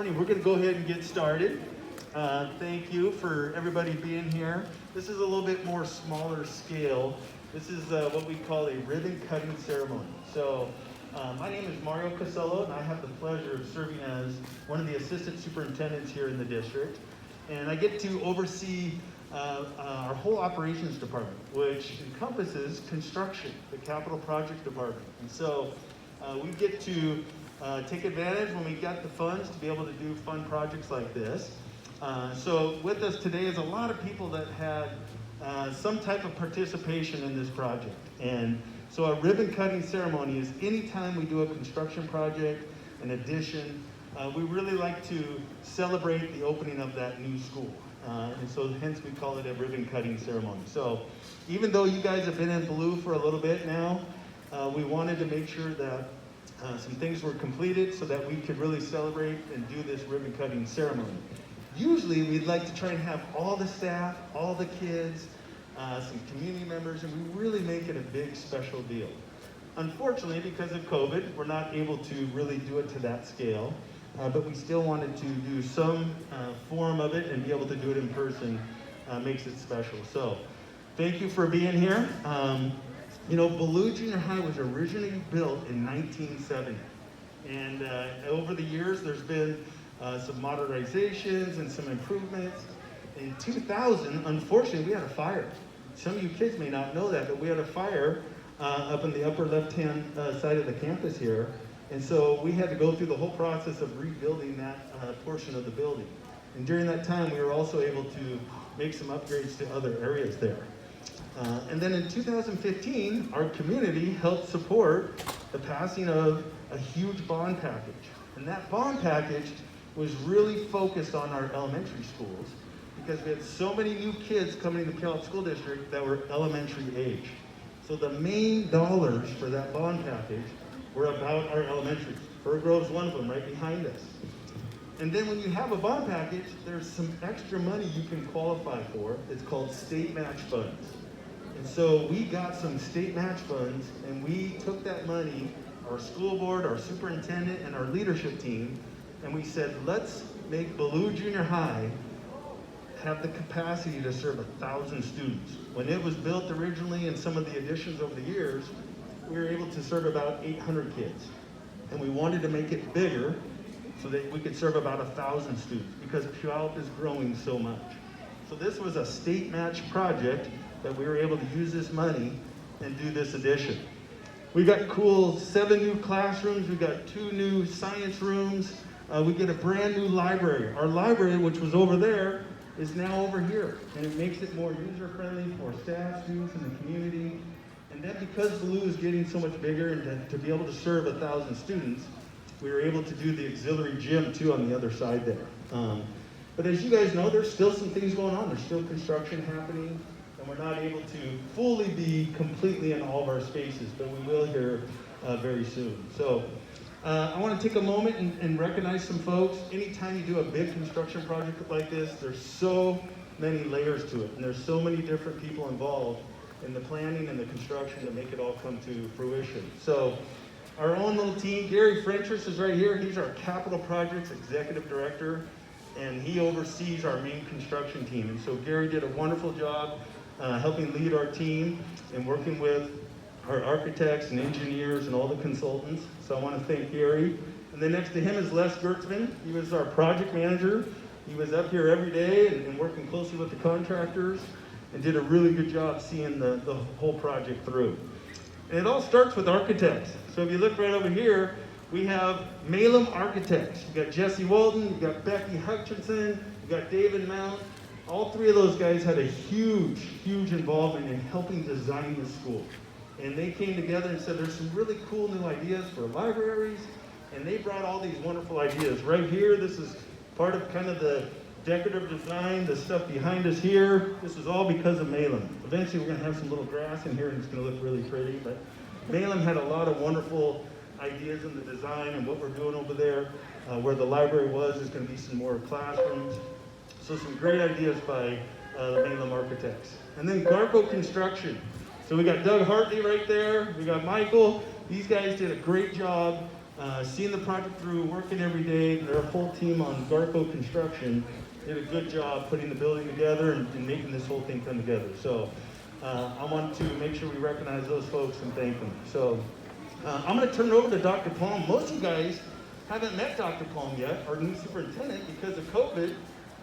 We're going to go ahead and get started. Thank you for everybody being here. This is a little bit more smaller scale. This is what we call a ribbon cutting ceremony. So my name is Mario Casello, and I have the pleasure of serving as one of the assistant superintendents here in the district. And I get to oversee our whole operations department, which encompasses construction, the capital project department. And so we get to take advantage when we get the funds to be able to do fun projects like this. So with us today is a lot of people that had some type of participation in this project. And so a ribbon cutting ceremony is anytime we do a construction project, an addition, we really like to celebrate the opening of that new school. And so hence we call it a ribbon cutting ceremony. So even though you guys have been in Ballou for a little bit now, we wanted to make sure that some things were completed so that we could really celebrate and do this ribbon cutting ceremony. Usually we'd like to try and have all the staff, all the kids, some community members, and we really make it a big special deal. Unfortunately, because of COVID, we're not able to really do it to that scale, but we still wanted to do some form of it and be able to do it in person makes it special. So thank you for being here. You know, Ballou Junior High was originally built in 1970. And over the years, there's been some modernizations and some improvements. In 2000, unfortunately, we had a fire. Some of you kids may not know that, but we had a fire up in the upper left-hand side of the campus here. And so we had to go through the whole process of rebuilding that portion of the building. And during that time, we were also able to make some upgrades to other areas there. And then in 2015, our community helped support the passing of a huge bond package. And that bond package was really focused on our elementary schools because we had so many new kids coming to the Puyallup School District that were elementary age. So the main dollars for that bond package were about our elementaries. Fir Grove's one of them, right behind us. And then when you have a bond package, there's some extra money you can qualify for. It's called state match funds. And so we got some state match funds, and we took that money, our school board, our superintendent, and our leadership team, and we said, let's make Ballou Junior High have the capacity to serve 1,000 students. When it was built originally and some of the additions over the years, we were able to serve about 800 kids. And we wanted to make it bigger so that we could serve about 1,000 students because Puyallup is growing so much. So this was a state match project that we were able to use this money and do this addition. We got cool 7 new classrooms, we got 2 new science rooms, we get a brand new library. Our library, which was over there, is now over here, and it makes it more user-friendly for staff, students, and the community. And then because Ballou is getting so much bigger and to be able to serve 1,000 students, we were able to do the auxiliary gym too on the other side there. But as you guys know, there's still some things going on. There's still construction happening, and we're not able to fully be completely in all of our spaces, but we will here very soon. So I want to take a moment and recognize some folks. Anytime you do a big construction project like this, there's so many layers to it, and there's so many different people involved in the planning and the construction to make it all come to fruition. So our own little team, Gary Frentress is right here. He's our capital projects executive director, and he oversees our main construction team. And so Gary did a wonderful job helping lead our team and working with our architects and engineers and all the consultants. So I want to thank Gary. And then next to him is Les Gertzman. He was our project manager. He was up here every day and working closely with the contractors and did a really good job seeing the whole project through. And it all starts with architects. So if you look right over here, we have Malum Architects. You've got Jesse Walden, you've got Becky Hutchinson, you've got David Mount. All 3 of those guys had a huge, huge involvement in helping design the school. And they came together and said, there's some really cool new ideas for libraries. And they brought all these wonderful ideas. Right here, this is part of kind of the decorative design, the stuff behind us here. This is all because of Malum. Eventually, we're gonna have some little grass in here and it's gonna look really pretty. But Malum had a lot of wonderful ideas in the design, and what we're doing over there, where the library was, is gonna be some more classrooms. So some great ideas by the Malum Architects. And then Garco Construction. So we got Doug Hartley right there, we got Michael. These guys did a great job seeing the project through, working every day. Their whole team on Garco Construction did a good job putting the building together and making this whole thing come together. So I want to make sure we recognize those folks and thank them. So I'm going to turn it over to Dr. Palm. Most of you guys haven't met Dr. Palm yet, our new superintendent, because of COVID.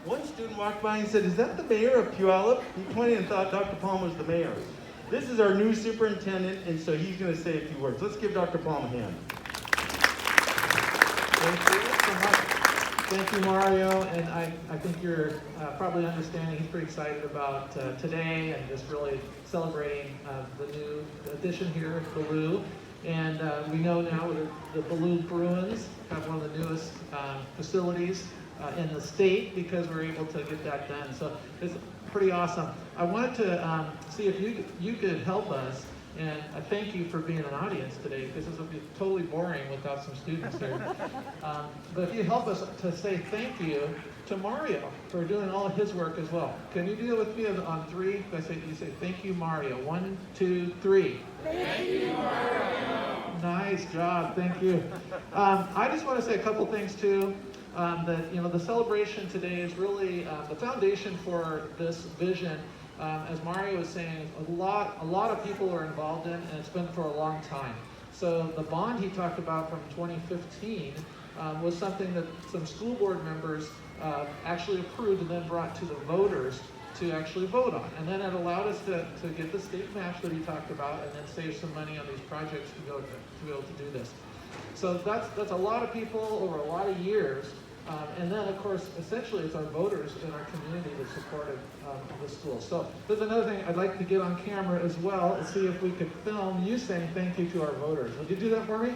One student walked by and said, "Is that the mayor of Puyallup?" He pointed and thought Dr. Palm was the mayor. This is our new superintendent, and so he's going to say a few words. Let's give Dr. Palm a hand. Thank you so much. Thank you, Mario. And I think you're probably understanding he's pretty excited about today and just really celebrating the new addition here at Ballou. And we know now the Ballou Bruins have one of the newest facilities in the state because we're able to get that done. So it's pretty awesome. I wanted to see if you could help us, and I thank you for being an audience today because this would be totally boring without some students here. But if you help us to say thank you to Mario for doing all of his work as well. Can you do it with me on three? You say thank you, Mario. 1, 2, 3. Thank you, Mario. Nice job, thank you. I just want to say a couple things too. That the celebration today is really the foundation for this vision. As Mario was saying, a lot of people are involved in, and it's been for a long time. So the bond he talked about from 2015 was something that some school board members actually approved and then brought to the voters to actually vote on. And then it allowed us to get the state match that he talked about and then save some money on these projects to be able to do this. So that's a lot of people over a lot of years. And then, of course, essentially it's our voters in our community that supported the school. So there's another thing I'd like to get on camera as well and see if we could film you saying thank you to our voters. Would you do that for me?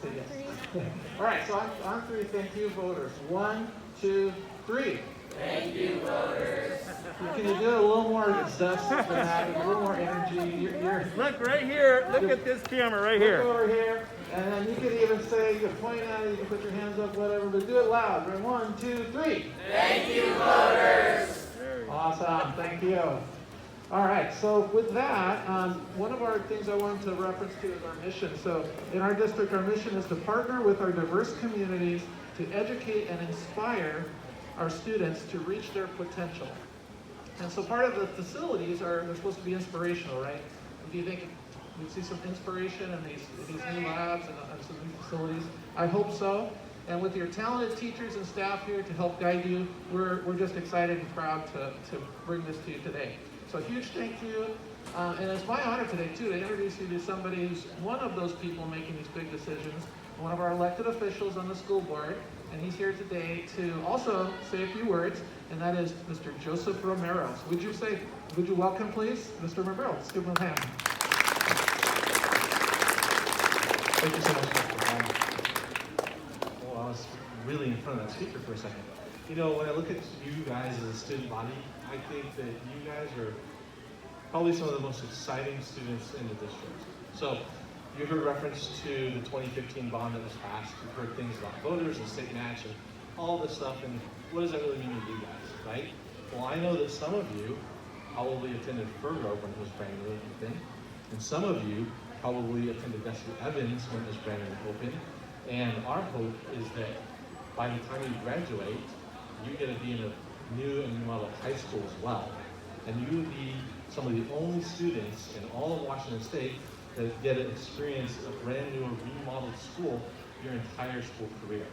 Say yes. All right, so on three, thank you, voters. 1, 2, 3. Thank you, voters. Can you do it a little more zest than that, a little more energy? Look right here. Look at this camera right here. Look over here. And then you could even say, you can point at it, you can put your hands up, whatever, but do it loud. Right? 1, 2, 3. Thank you, voters. Awesome. Thank you. All right. So with that, one of our things I wanted to reference to is our mission. So in our district, our mission is to partner with our diverse communities to educate and inspire our students to reach their potential. And so part of the facilities they're supposed to be inspirational, right? Do you think we see some inspiration in these new labs and some new facilities? I hope so. And with your talented teachers and staff here to help guide you, we're just excited and proud to bring this to you today. So a huge thank you. And it's my honor today, too, to introduce you to somebody who's one of those people making these big decisions, one of our elected officials on the school board. And he's here today to also say a few words, and that is Mr. Joseph Romero. So would you welcome, please, Mr. Romero? Let's give him a hand. Thank you so much, Dr. Ballou. Well, I was really in front of that speaker for a second. When I look at you guys as a student body, I think that you guys are probably some of the most exciting students in the district. So you heard reference to the 2015 bond that was passed. You've heard things about voters and state match and all this stuff, and what does that really mean to you guys, right? Well, I know that some of you probably attended Fergo when it was brand new open, and some of you probably attended Bessie Evans when it was brand new open, and our hope is that by the time you graduate, you get to be in a new and remodeled high school as well, and you would be some of the only students in all of Washington State that get to experience a brand new or remodeled school your entire school career.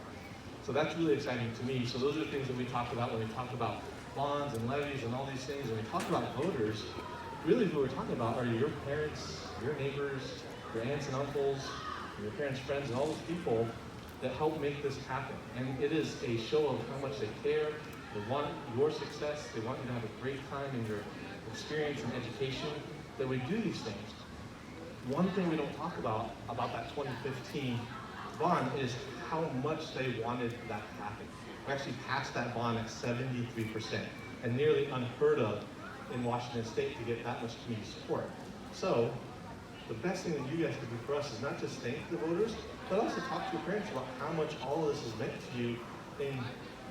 So that's really exciting to me. So those are things that we talk about when we talk about bonds and levies and all these things. And we talk about voters, really who we're talking about are your parents, your neighbors, your aunts and uncles, your parents' friends, and all those people that help make this happen. And it is a show of how much they care. They want your success. They want you to have a great time in your experience and education, that we do these things. One thing we don't talk about that 2015 bond is how much they wanted that to happen. We actually passed that bond at 73%, and nearly unheard of in Washington State to get that much community support. So the best thing that you guys can do for us is not just thank the voters, but also talk to your parents about how much all of this has meant to you in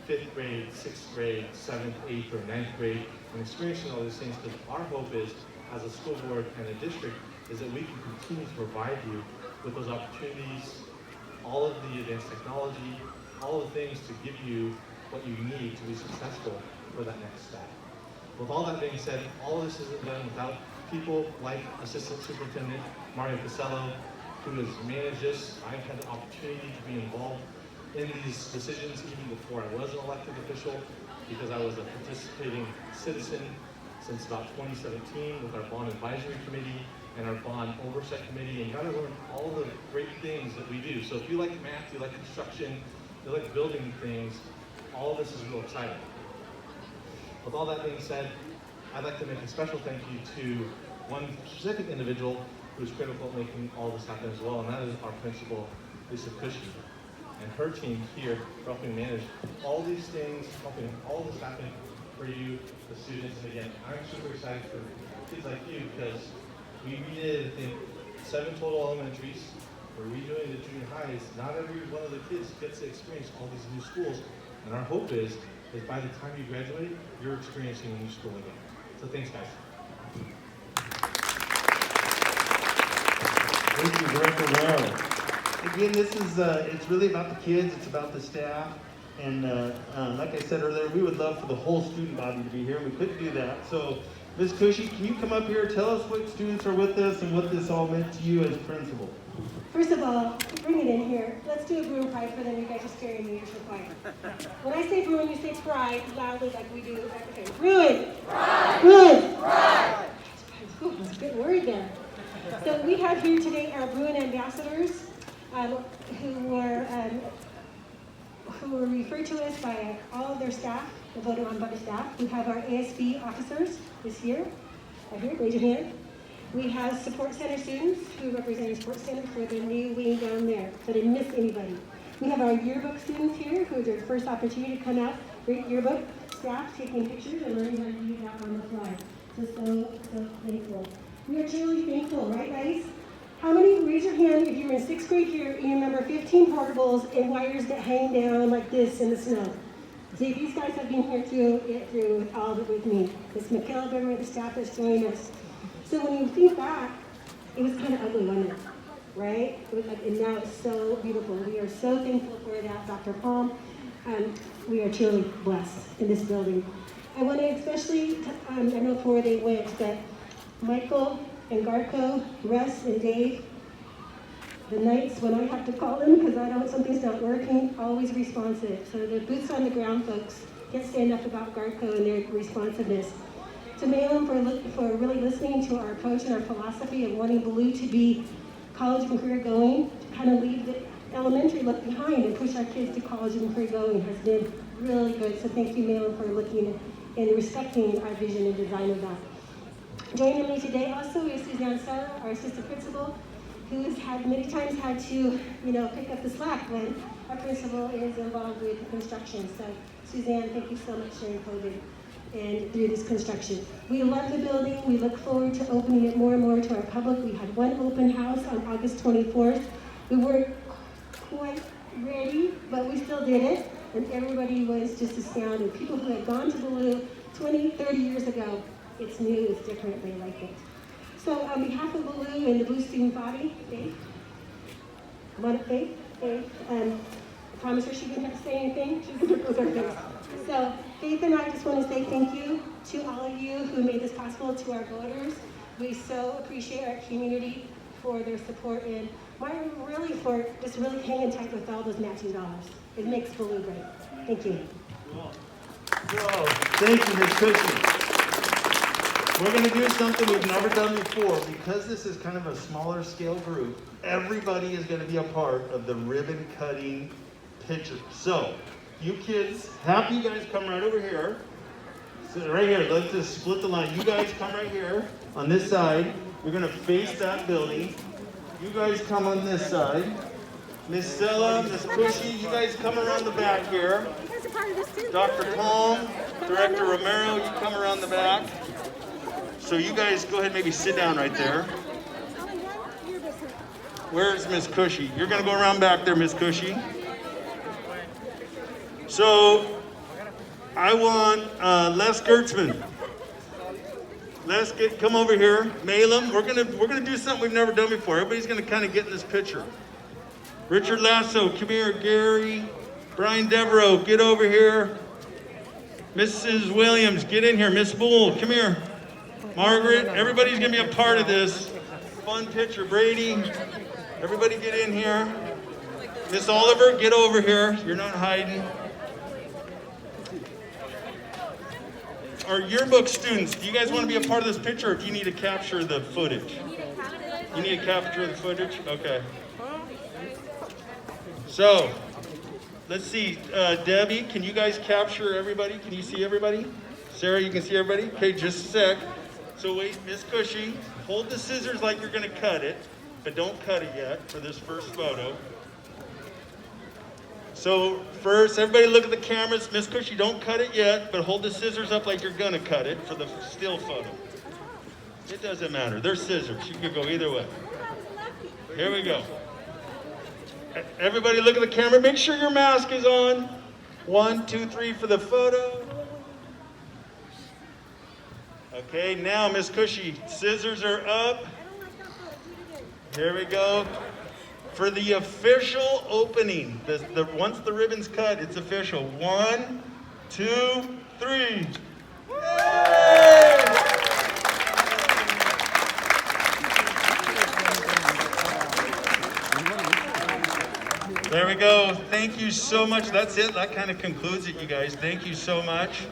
5th grade, 6th grade, 7th, 8th, or 9th grade, and experiencing all these things, because our hope is, as a school board and a district, is that we can continue to provide you with those opportunities all of the advanced technology, all the things to give you what you need to be successful for that next step. With all that being said, all of this isn't done without people like Assistant Superintendent Mario Casello, who has managed this. I've had the opportunity to be involved in these decisions even before I was an elected official, because I was a participating citizen since about 2017 with our bond advisory committee and our bond oversight committee, and got to learn all the great things that we do. So if you like math, you like construction, you like building things, all of this is real exciting. With all that being said, I'd like to make a special thank you to one specific individual who's critical in making all this happen as well, and that is our principal, Lisa Cushy, and her team here for helping manage all these things, helping all this happen for you, the students. And again, I'm super excited for kids like you, because we redid, I think, 7 total elementaries. We're redoing the junior highs. Not every one of the kids gets to experience all these new schools, and our hope is by the time you graduate, you're experiencing a new school again. So thanks, guys. Thank you, Director Romero. Again, this is, it's really about the kids, it's about the staff, and like I said earlier, we would love for the whole student body to be here. We couldn't do that. So, Ms. Cushy, can you come up here, tell us what students are with us and what this all meant to you as principal? First of all, bring it in here. Let's do a Bruin pride for them. You guys are scaring me. You're so quiet. When I say Bruin, you say pride loudly like we do. Okay. Bruin! Pride! Bruin! Pride! Ooh, I was a bit worried there. So we have here today our Bruin ambassadors, who were referred to us by all of their staff, the voted on by the staff. We have our ASB officers this year. Right here, raise your hand. We have support center students who represent the support center for the new wing down there, so they didn't miss anybody. We have our yearbook students here who are their first opportunity to come out, great yearbook staff taking pictures and learning how to do that on the fly. So thankful. We are truly thankful, right guys? How many, raise your hand if you're in 6th grade here and you remember 15 portables and wires that hang down like this in the snow? See, these guys have been here through all of it with me. Ms. McKellar, the staff that's joined us. So when you think back, it was kind of ugly, wasn't it? Right? It was like, and now it's so beautiful. We are so thankful for that, Dr. Palm. We are truly blessed in this building. I want to especially, I don't know where they went, but Michael and Garco, Russ and Dave, the nights when I have to call them because I know something's not working, always responsive. So the boots on the ground folks can't say enough about Garco and their responsiveness. To Malin for really listening to our approach and our philosophy of wanting Ballou to be college and career going, to kind of leave the elementary look behind and push our kids to college and career going has been really good. So thank you, Malin, for looking and respecting our vision and design of that. Joining me today also is Suzanne Sella, our assistant principal, who has many times had to, pick up the slack when our principal is involved with construction. So Suzanne, thank you so much during COVID and through this construction. We love the building. We look forward to opening it more and more to our public. We had one open house on August 24th. We weren't quite ready, but we still did it. And everybody was just astounded. People who had gone to Ballou 20, 30 years ago, it's new, it's different, they like it. So on behalf of Ballou and the Ballou student body, Faith, come on up, Faith. I promise her she didn't have to say anything. She's going to close her face. So Faith and I just want to say thank you to all of you who made this possible, to our voters. We so appreciate our community for their support and really for just really hanging tight with all those matching dollars. It makes Ballou great. Thank you. Cool. So, thank you, Ms. Cushy. We're going to do something we've never done before. Because this is kind of a smaller scale group, everybody is going to be a part of the ribbon cutting picture. So, you kids, half you guys come right over here. So right here, let's just split the line. You guys come right here on this side. You're going to face that building. You guys come on this side. Miss Stella, Miss Cushy, you guys come around the back here. Dr. Palm, Director Romero, you come around the back. So you guys go ahead and maybe sit down right there. Where's Miss Cushy? You're going to go around back there, Miss Cushy. So I want Les Gertzman. Les, come over here. Malum, we're gonna do something we've never done before. Everybody's gonna kind of get in this picture. Richard Lasso, come here. Gary. Brian Devereaux, get over here. Mrs. Williams, get in here. Miss Bull, come here. Margaret, everybody's going to be a part of this. Fun picture. Brady, everybody get in here. Miss Oliver, get over here. You're not hiding. Our yearbook students, do you guys want to be a part of this picture, or do you need to capture the footage? You need to capture the footage? Okay. So, let's see. Debbie, can you guys capture everybody? Can you see everybody? Sarah, you can see everybody? Okay, just a sec. So wait, Miss Cushy, hold the scissors like you're going to cut it, but don't cut it yet for this first photo. So first, everybody look at the cameras. Miss Cushy, don't cut it yet, but hold the scissors up like you're going to cut it for the still photo. It doesn't matter. They're scissors. You could go either way. Here we go. Everybody look at the camera. Make sure your mask is on. 1, 2, 3 for the photo. Okay, now Miss Cushy, scissors are up. Here we go. For the official opening, once the ribbon's cut, it's official. 1, 2, 3. Yay! There we go. Thank you so much. That's it. That kind of concludes it, you guys. Thank you so much.